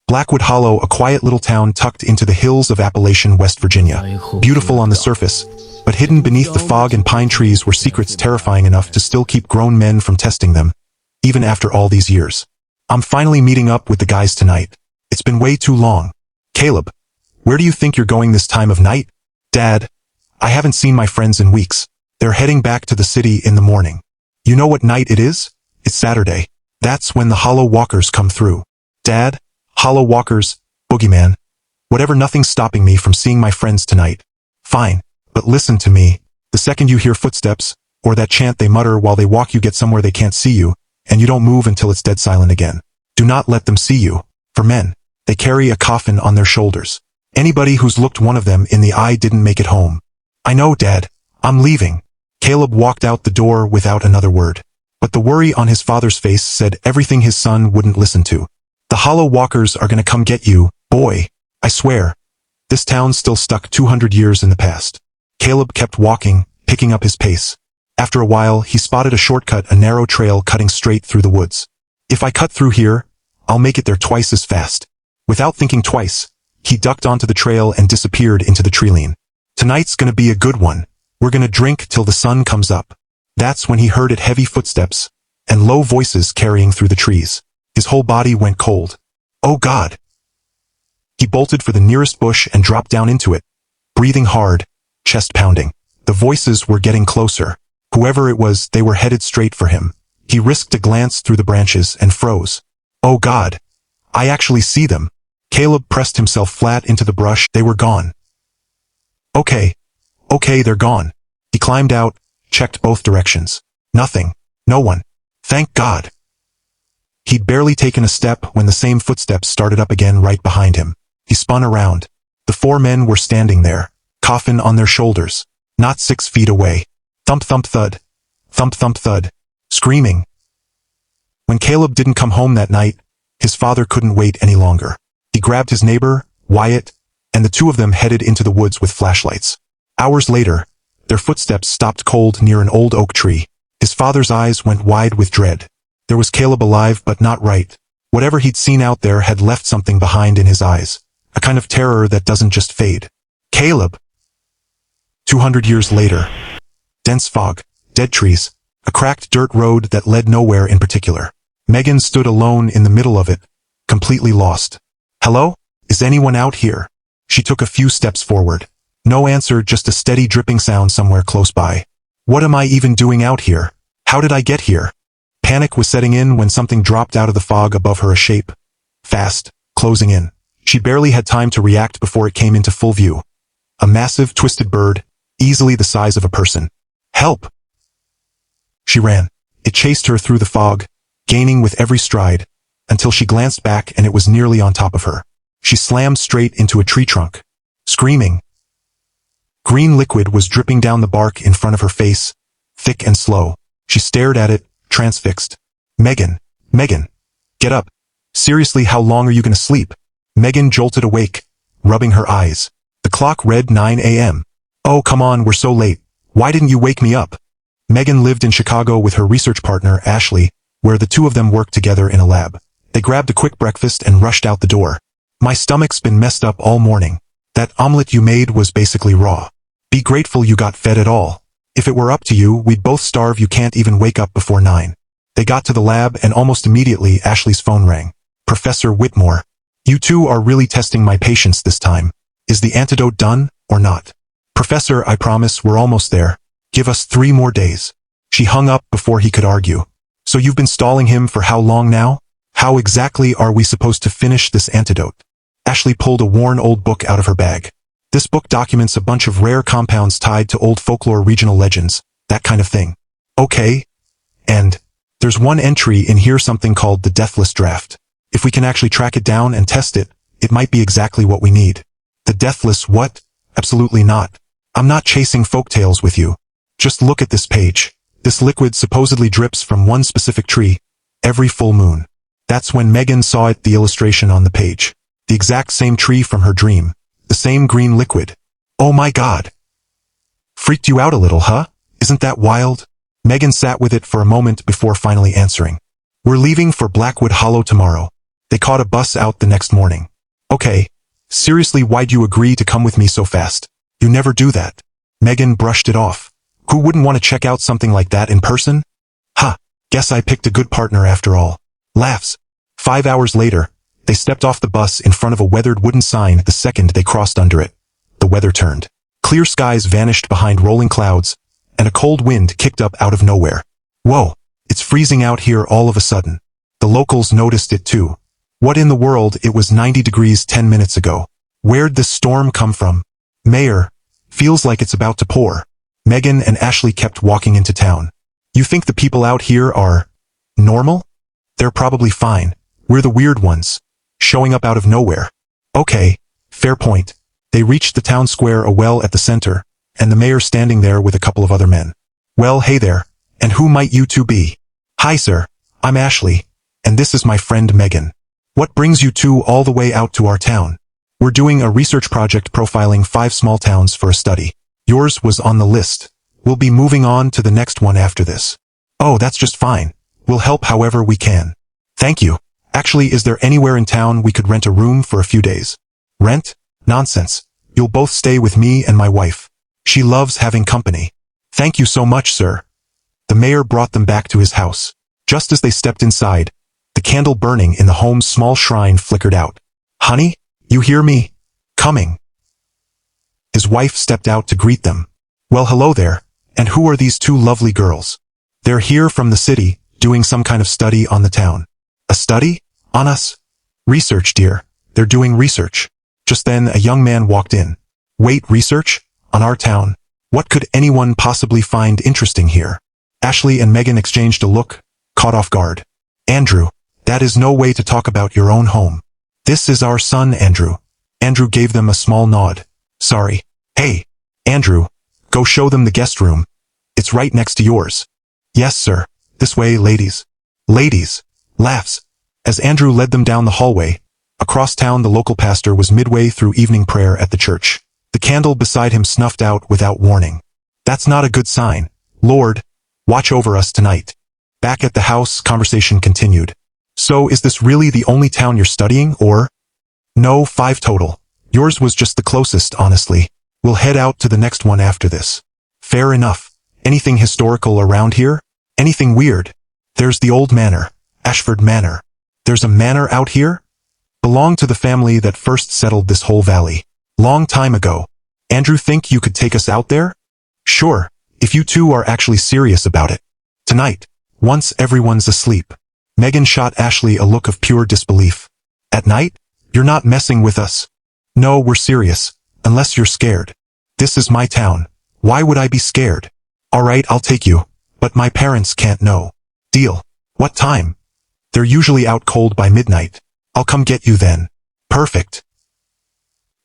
Blackwood Hollow, a quiet little town tucked into the hills of Appalachian, West Virginia. Beautiful on the surface, but hidden beneath the fog and pine trees were secrets terrifying enough to still keep grown men from testing them, even after all these years. I'm finally meeting up with the guys tonight. It's been way too long. Caleb, where do you think you're going this time of night? Dad, I haven't seen my friends in weeks. They're heading back to the city in the morning. You know what night it is? It's Saturday. That's when the Hollow Walkers come through. Dad, Hollow Walkers, boogeyman. Whatever, nothing's stopping me from seeing my friends tonight. Fine, but listen to me. The second you hear footsteps, or that chant they mutter while they walk, you get somewhere they can't see you, and you don't move until it's dead silent again. Do not let them see you. For men, they carry a coffin on their shoulders. Anybody who's looked one of them in the eye didn't make it home. I know, Dad. I'm leaving. Caleb walked out the door without another word. But the worry on his father's face said everything his son wouldn't listen to. The Hollow Walkers are gonna come get you, boy. I swear. This town's still stuck 200 years in the past. Caleb kept walking, picking up his pace. After a while, he spotted a shortcut, a narrow trail cutting straight through the woods. If I cut through here, I'll make it there twice as fast. Without thinking twice, he ducked onto the trail and disappeared into the treeline. Tonight's gonna be a good one. We're gonna drink till the sun comes up. That's when he heard it, heavy footsteps and low voices carrying through the trees. His whole body went cold. Oh God! He bolted for the nearest bush and dropped down into it, breathing hard, chest pounding. The voices were getting closer. Whoever it was, they were headed straight for him. He risked a glance through the branches and froze. Oh God! I actually see them. Caleb pressed himself flat into the brush. They were gone. Okay, they're gone. He climbed out, checked both directions. Nothing. No one. Thank God. He'd barely taken a step when the same footsteps started up again right behind him. He spun around. The four men were standing there, coffin on their shoulders, not 6 feet away. Thump, thump, thud. Thump, thump, thud. Screaming. When Caleb didn't come home that night, his father couldn't wait any longer. He grabbed his neighbor, Wyatt, and the two of them headed into the woods with flashlights. Hours later, their footsteps stopped cold near an old oak tree. His father's eyes went wide with dread. There was Caleb alive, but not right. Whatever he'd seen out there had left something behind in his eyes, a kind of terror that doesn't just fade. Caleb! 200 years later. Dense fog, dead trees, a cracked dirt road that led nowhere in particular. Megan stood alone in the middle of it, completely lost. Hello? Is anyone out here? She took a few steps forward. No answer, just a steady dripping sound somewhere close by. What am I even doing out here? How did I get here? Panic was setting in when something dropped out of the fog above her, a shape. Fast, closing in. She barely had time to react before it came into full view. A massive, twisted bird, easily the size of a person. Help! She ran. It chased her through the fog, gaining with every stride, until she glanced back and it was nearly on top of her. She slammed straight into a tree trunk, screaming. Green liquid was dripping down the bark in front of her face, thick and slow. She stared at it, transfixed. Megan, get up. Seriously, how long are you gonna sleep? Megan jolted awake, rubbing her eyes. The clock read 9 a.m. Oh, come on, we're so late. Why didn't you wake me up? Megan lived in Chicago with her research partner, Ashley, where the two of them worked together in a lab. They grabbed a quick breakfast and rushed out the door. My stomach's been messed up all morning. That omelet you made was basically raw. Be grateful you got fed at all. If it were up to you, we'd both starve. You can't even wake up before 9. They got to the lab and almost immediately Ashley's phone rang. Professor Whitmore. You two are really testing my patience this time. Is the antidote done, or not? Professor, I promise we're almost there. Give us 3 more days. She hung up before he could argue. So you've been stalling him for how long now? How exactly are we supposed to finish this antidote? Ashley pulled a worn old book out of her bag. This book documents a bunch of rare compounds tied to old folklore, regional legends, that kind of thing. Okay. And there's one entry in here, something called the Deathless Draft. If we can actually track it down and test it, it might be exactly what we need. The Deathless what? Absolutely not. I'm not chasing folktales with you. Just look at this page. This liquid supposedly drips from one specific tree every full moon. That's when Megan saw it, the illustration on the page. The exact same tree from her dream. The same green liquid. Oh my God. Freaked you out a little, huh? Isn't that wild? Megan sat with it for a moment before finally answering. We're leaving for Blackwood Hollow tomorrow. They caught a bus out the next morning. Okay. Seriously, why'd you agree to come with me so fast? You never do that. Megan brushed it off. Who wouldn't want to check out something like that in person? Ha, guess I picked a good partner after all. Laughs. 5 hours later, they stepped off the bus in front of a weathered wooden sign the second they crossed under it. The weather turned. Clear skies vanished behind rolling clouds, and a cold wind kicked up out of nowhere. Whoa, it's freezing out here all of a sudden. The locals noticed it too. What in the world, it was 90 degrees 10 minutes ago. Where'd this storm come from? Mayor, feels like it's about to pour. Megan and Ashley kept walking into town. You think the people out here are normal? They're probably fine. We're the weird ones, showing up out of nowhere. Okay, fair point. They reached the town square, a well at the center, and the mayor standing there with a couple of other men. Well, hey there, and who might you two be? Hi sir, I'm Ashley, and this is my friend Megan. What brings you two all the way out to our town? We're doing a research project profiling 5 small towns for a study. Yours was on the list. We'll be moving on to the next one after this. Oh, that's just fine. We'll help however we can. Thank you. Actually, is there anywhere in town we could rent a room for a few days? Rent? Nonsense. You'll both stay with me and my wife. She loves having company. Thank you so much, sir. The mayor brought them back to his house. Just as they stepped inside, the candle burning in the home's small shrine flickered out. Honey, you hear me? Coming. His wife stepped out to greet them. Well, hello there, and who are these 2 lovely girls? They're here from the city, doing some kind of study on the town. A study? On us? Research, dear. They're doing research. Just then, a young man walked in. Wait, research? On our town? What could anyone possibly find interesting here? Ashley and Megan exchanged a look, caught off guard. Andrew, that is no way to talk about your own home. This is our son, Andrew. Andrew gave them a small nod. Sorry. Hey, Andrew, go show them the guest room. It's right next to yours. Yes, sir. This way, ladies. Ladies. Laughs. As Andrew led them down the hallway, across town the local pastor was midway through evening prayer at the church. The candle beside him snuffed out without warning. That's not a good sign. Lord, watch over us tonight. Back at the house, conversation continued. So is this really the only town you're studying, or? No, 5 total. Yours was just the closest, honestly. We'll head out to the next one after this. Fair enough. Anything historical around here? Anything weird? There's the old manor, Ashford Manor. There's a manor out here? Belonged to the family that first settled this whole valley. Long time ago. Andrew, think you could take us out there? Sure, if you two are actually serious about it. Tonight, once everyone's asleep. Megan shot Ashley a look of pure disbelief. At night? You're not messing with us. No, we're serious, unless you're scared. This is my town. Why would I be scared? Alright, I'll take you, but my parents can't know. Deal. What time? They're usually out cold by midnight. I'll come get you then. Perfect.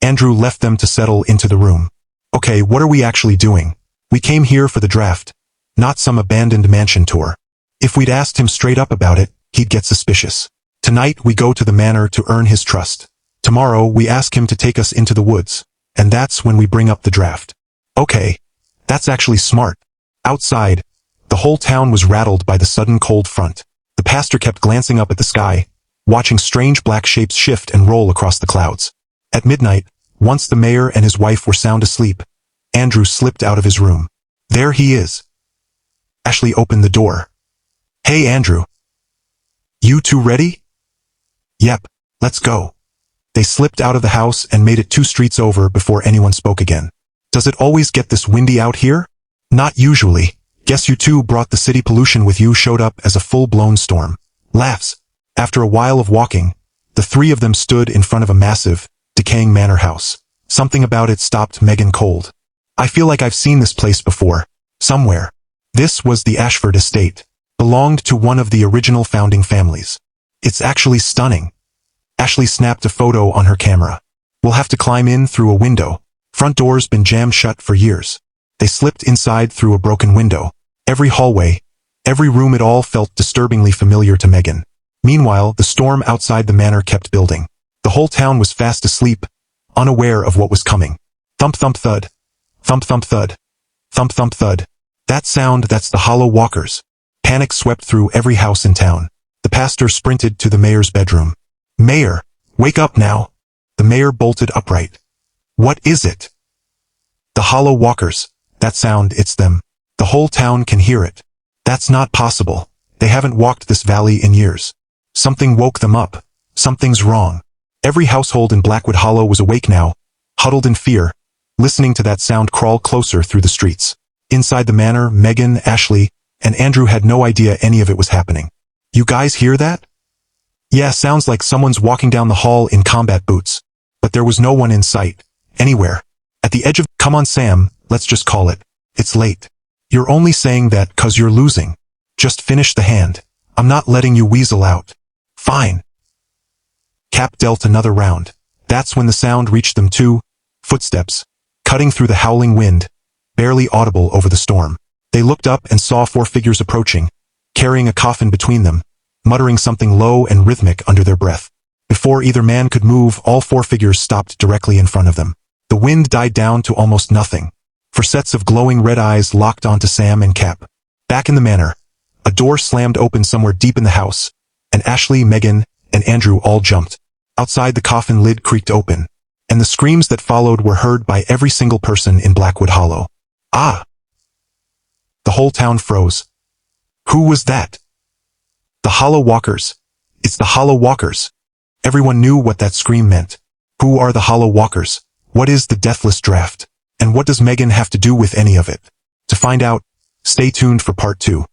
Andrew left them to settle into the room. Okay, what are we actually doing? We came here for the draft, not some abandoned mansion tour. If we'd asked him straight up about it, he'd get suspicious. Tonight we go to the manor to earn his trust. Tomorrow we ask him to take us into the woods, and that's when we bring up the draft. Okay, that's actually smart. Outside, the whole town was rattled by the sudden cold front. The pastor kept glancing up at the sky, watching strange black shapes shift and roll across the clouds. At midnight, once the mayor and his wife were sound asleep, Andrew slipped out of his room. There he is. Ashley opened the door. Hey, Andrew. You two ready? Yep, let's go. They slipped out of the house and made it 2 streets over before anyone spoke again. Does it always get this windy out here? Not usually. Guess you two brought the city pollution with you, showed up as a full-blown storm. Laughs. After a while of walking, the 3 of them stood in front of a massive, decaying manor house. Something about it stopped Megan cold. I feel like I've seen this place before. Somewhere. This was the Ashford estate. Belonged to one of the original founding families. It's actually stunning. Ashley snapped a photo on her camera. We'll have to climb in through a window. Front door's been jammed shut for years. They slipped inside through a broken window. Every hallway, every room, it all felt disturbingly familiar to Megan. Meanwhile, the storm outside the manor kept building. The whole town was fast asleep, unaware of what was coming. Thump thump thud. Thump thump thud. Thump thump thud. That sound, that's the Hollow Walkers. Panic swept through every house in town. The pastor sprinted to the mayor's bedroom. Mayor, wake up now. The mayor bolted upright. What is it? The Hollow Walkers. That sound, it's them. The whole town can hear it. That's not possible. They haven't walked this valley in years. Something woke them up. Something's wrong. Every household in Blackwood Hollow was awake now, huddled in fear, listening to that sound crawl closer through the streets. Inside the manor, Megan, Ashley, and Andrew had no idea any of it was happening. You guys hear that? Yeah, sounds like someone's walking down the hall in combat boots. But there was no one in sight, anywhere. At the edge of, come on Sam, let's just call it. It's late. You're only saying that 'cause you're losing. Just finish the hand. I'm not letting you weasel out. Fine. Cap dealt another round. That's when the sound reached them too. Footsteps, cutting through the howling wind, barely audible over the storm. They looked up and saw 4 figures approaching, carrying a coffin between them, muttering something low and rhythmic under their breath. Before either man could move, all 4 figures stopped directly in front of them. The wind died down to almost nothing, for sets of glowing red eyes locked onto Sam and Cap. Back in the manor, a door slammed open somewhere deep in the house, and Ashley, Megan, and Andrew all jumped. Outside, the coffin lid creaked open, and the screams that followed were heard by every single person in Blackwood Hollow. Ah! The whole town froze. Who was that? The Hollow Walkers. It's the Hollow Walkers. Everyone knew what that scream meant. Who are the Hollow Walkers? What is the Deathless Draft? And what does Megan have to do with any of it? To find out, stay tuned for part 2.